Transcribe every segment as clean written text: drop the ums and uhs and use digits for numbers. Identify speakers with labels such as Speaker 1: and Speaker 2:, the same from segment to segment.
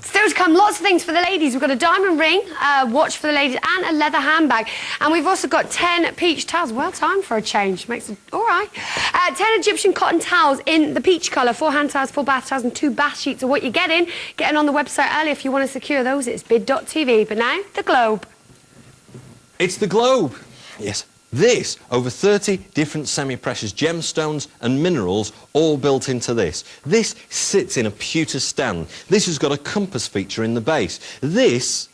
Speaker 1: Still to come, lots of things for the ladies. We've got a diamond ring, watch for the ladies, and a leather handbag. And we've also got 10 peach towels. Well, time for a change. Makes it all right. 10 Egyptian cotton towels in the peach colour, 4 hand towels, 4 bath towels, and 2 bath sheets are what you're getting. Getting on the website early if you want to secure those. It's bid.tv. But now, the Globe.
Speaker 2: It's the Globe. Yes. This, over 30 different semi-precious gemstones and minerals all built into this. This sits in a pewter stand. This has got a compass feature in the base. This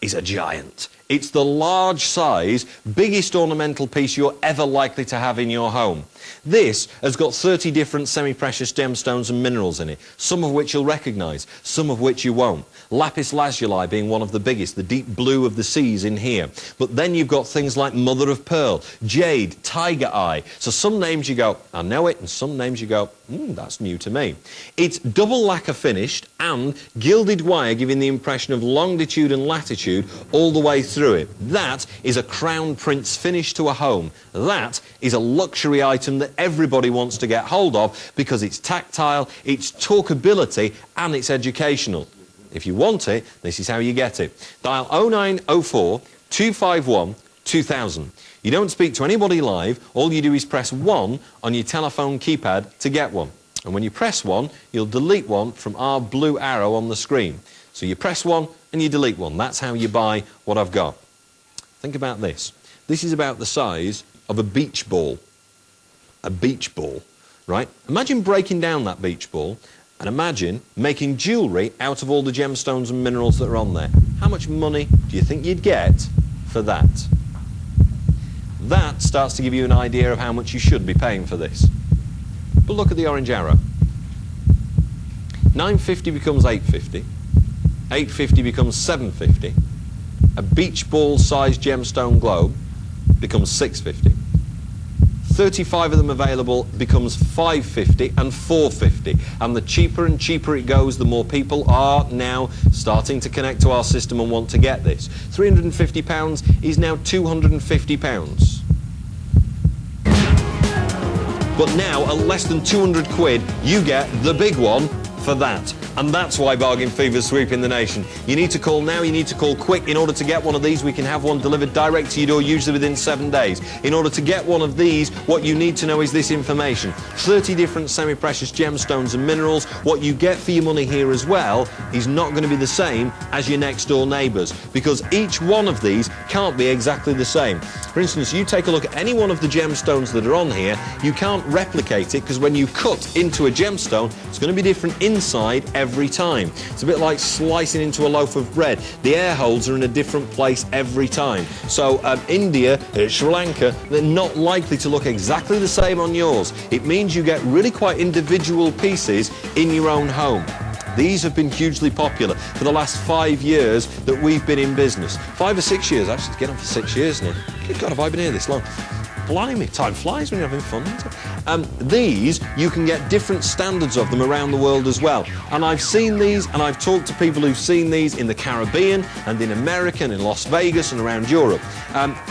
Speaker 2: is a giant. It's the large size, biggest ornamental piece you're ever likely to have in your home. This has got 30 different semi-precious gemstones and minerals in it, some of which you'll recognise, some of which you won't. Lapis lazuli being one of the biggest, the deep blue of the seas in here. But then you've got things like mother of pearl, jade, tiger eye. So some names you go, I know it, and some names you go, that's new to me. It's double lacquer finished and gilded wire giving the impression of longitude and latitude all the way through it. That is a crown prince finish to a home. That is a luxury item that everybody wants to get hold of because it's tactile, it's talkability, and it's educational. If you want it, this is how you get it. Dial 0904 251 2000. You don't speak to anybody live, all you do is press 1 on your telephone keypad to get one. And when you press 1, you'll delete one from our blue arrow on the screen. So you press 1 and you delete one. That's how you buy what I've got. Think about this. This is about the size of a beach ball. A beach ball, right? Imagine breaking down that beach ball and imagine making jewellery out of all the gemstones and minerals that are on there. How much money do you think you'd get for that? That starts to give you an idea of how much you should be paying for this. But look at the orange arrow. 950 becomes 850. 850 becomes 750. A beach ball-sized gemstone globe becomes 650. 35 of them available becomes 550 and 450. And the cheaper and cheaper it goes, the more people are now starting to connect to our system and want to get this. £350 is now £250. But now, at less than 200 quid, you get the big one for that. And that's why bargain fever's sweeping the nation. You need to call now, you need to call quick. In order to get one of these, we can have one delivered direct to your door, usually within 7 days. In order to get one of these, what you need to know is this information. 30 different semi-precious gemstones and minerals. What you get for your money here as well is not going to be the same as your next door neighbours, because each one of these can't be exactly the same. For instance, you take a look at any one of the gemstones that are on here, you can't replicate it, because when you cut into a gemstone, it's going to be different inside every time. It's a bit like slicing into a loaf of bread. The air holes are in a different place every time. So India, Sri Lanka, they're not likely to look exactly the same on yours. It means you get really quite individual pieces in your own home. These have been hugely popular for the last 5 years that we've been in business. 5 or 6 years, actually, it's getting on for 6 years now. Good God, have I been here this long? Blimey, time flies when you're having fun, doesn't it? These, you can get different standards of them around the world as well. And I've seen these, and I've talked to people who've seen these in the Caribbean and in America and in Las Vegas and around Europe.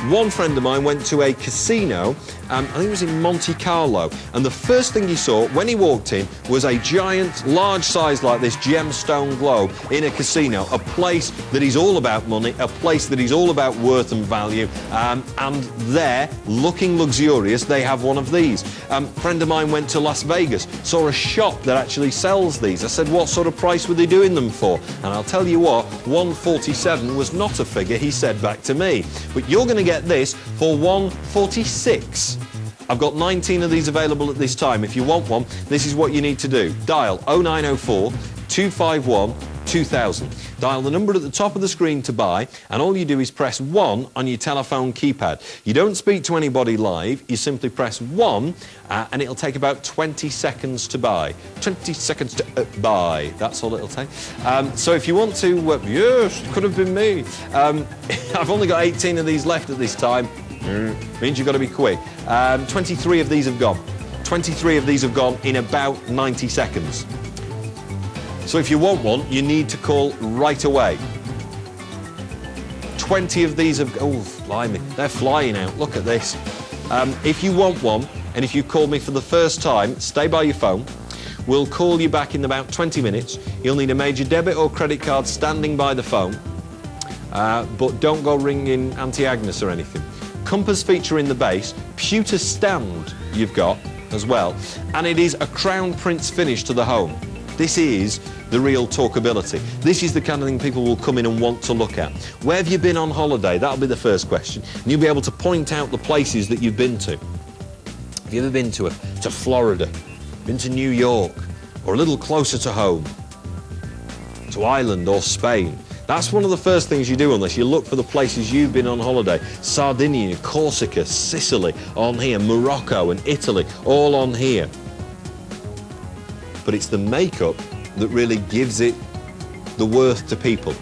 Speaker 2: One friend of mine went to a casino, I think it was in Monte Carlo, and the first thing he saw when he walked in was a giant, large size like this gemstone globe in a casino, a place that is all about money, a place that is all about worth and value, and there, looking luxurious, they have one of these. A friend of mine went to Las Vegas, saw a shop that actually sells these. I said, what sort of price were they doing them for? And I'll tell you what, 147 was not a figure he said back to me. But you're going to get this for 146. I've got 19 of these available at this time. If you want one, this is what you need to do. Dial 0904 251 2000. Dial the number at the top of the screen to buy, and all you do is press 1 on your telephone keypad. You don't speak to anybody live, you simply press 1 and it'll take about 20 seconds to buy. 20 seconds to buy, that's all it'll take. So if you want to, yes, it could have been me. I've only got 18 of these left at this time. Means you've got to be quick. 23 of these have gone. 23 of these have gone in about 90 seconds. So if you want one, you need to call right away. 20 of these have... Oh, blimey, they're flying out. Look at this. If you want one, and if you call me for the first time, stay by your phone. We'll call you back in about 20 minutes. You'll need a major debit or credit card standing by the phone. But don't go ringing Auntie Agnes or anything. Compass feature in the base, pewter stand you've got as well, and it is a Crown Prince finish to the home. This is the real talkability. This is the kind of thing people will come in and want to look at. Where have you been on holiday? That'll be the first question. And you'll be able to point out the places that you've been to. Have you ever been to Florida, been to New York, or a little closer to home, to Ireland or Spain? That's one of the first things you do on this. You look for the places you've been on holiday. Sardinia, Corsica, Sicily, on here, Morocco and Italy, all on here. But it's the makeup that really gives it the worth to people.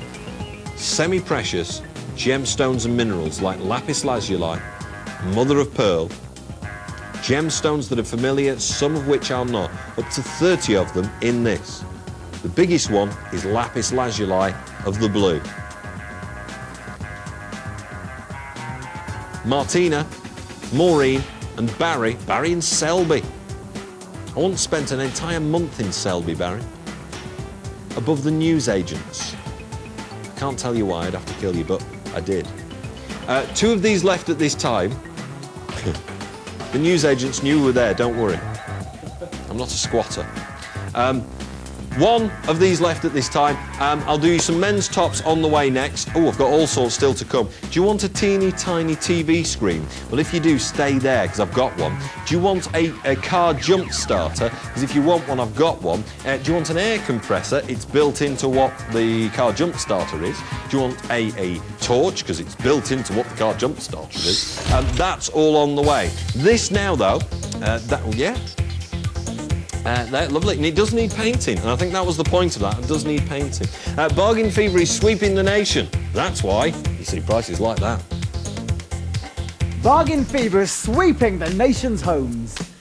Speaker 2: Semi-precious gemstones and minerals like lapis lazuli, mother of pearl, gemstones that are familiar, some of which are not, up to 30 of them in this. The biggest one is lapis lazuli of the blue. Martina, Maureen and Barry in Selby. I once spent an entire month in Selby, Barry, above the newsagents. I can't tell you why, I'd have to kill you, but I did. 2 of these left at this time. The newsagents knew we were there, don't worry. I'm not a squatter. 1 of these left at this time. I'll do you some men's tops on the way next. Oh, I've got all sorts still to come. Do you want a teeny tiny TV screen? Well, if you do, stay there, because I've got one. Do you want a car jump starter? Because if you want one, I've got one. Do you want an air compressor? It's built into what the car jump starter is. Do you want a torch? Because it's built into what the car jump starter is. That's all on the way. This now, though, lovely, and it does need painting, and I think that was the point of that. It does need painting. Bargain fever is sweeping the nation. That's why you see prices like that.
Speaker 3: Bargain fever is sweeping the nation's homes.